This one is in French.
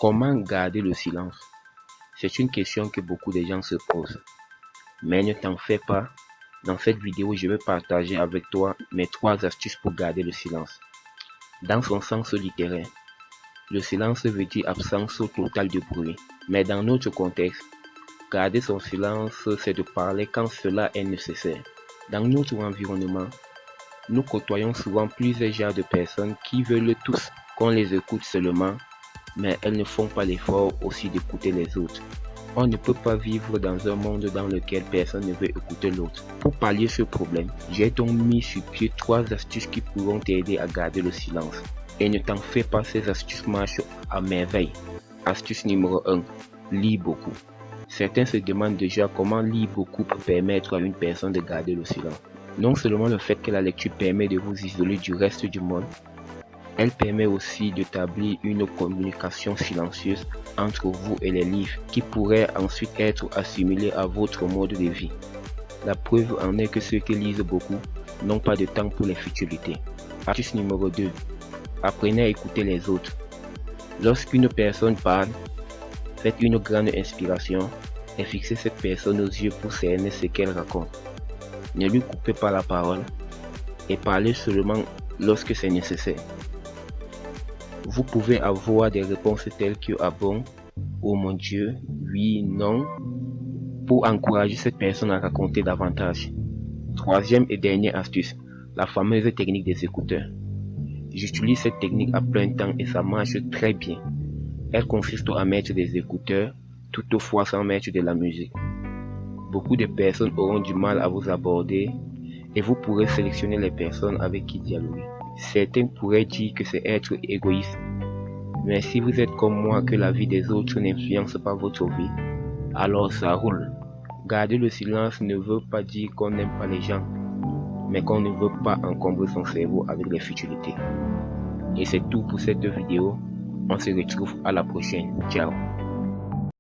Comment garder le silence? C'est une question que beaucoup de gens se posent. Mais ne t'en fais pas. Dans cette vidéo, je vais partager avec toi mes 3 astuces pour garder le silence. Dans son sens littéraire, le silence veut dire absence totale de bruit. Mais dans notre contexte, garder son silence, c'est de parler quand cela est nécessaire. Dans notre environnement, nous côtoyons souvent plusieurs genres de personnes qui veulent tous qu'on les écoute seulement, mais elles ne font pas l'effort aussi d'écouter les autres. On ne peut pas vivre dans un monde dans lequel personne ne veut écouter l'autre. Pour pallier ce problème, j'ai donc mis sur pied 3 astuces qui pourront t'aider à garder le silence. Et ne t'en fais pas, ces astuces marchent à merveille. Astuce numéro 1. Lis beaucoup. Certains se demandent déjà comment lire beaucoup peut permettre à une personne de garder le silence. Non seulement le fait que la lecture permet de vous isoler du reste du monde, elle permet aussi d'établir une communication silencieuse entre vous et les livres qui pourraient ensuite être assimilés à votre mode de vie. La preuve en est que ceux qui lisent beaucoup n'ont pas de temps pour les futilités. Astuce numéro 2. Apprenez à écouter les autres. Lorsqu'une personne parle, faites une grande inspiration et fixez cette personne aux yeux pour cerner ce qu'elle raconte. Ne lui coupez pas la parole et parlez seulement lorsque c'est nécessaire. Vous pouvez avoir des réponses telles que ah bon, oh mon Dieu, oui, non, pour encourager cette personne à raconter davantage. 3e et dernière astuce, la fameuse technique des écouteurs. J'utilise cette technique à plein temps et ça marche très bien. Elle consiste à mettre des écouteurs, toutefois sans mettre de la musique. Beaucoup de personnes auront du mal à vous aborder et vous pourrez sélectionner les personnes avec qui dialoguer. Certains pourraient dire que c'est être égoïste, mais si vous êtes comme moi que la vie des autres n'influence pas votre vie, alors ça roule. Garder le silence ne veut pas dire qu'on n'aime pas les gens, mais qu'on ne veut pas encombrer son cerveau avec les futilités. Et c'est tout pour cette vidéo. On se retrouve à la prochaine. Ciao.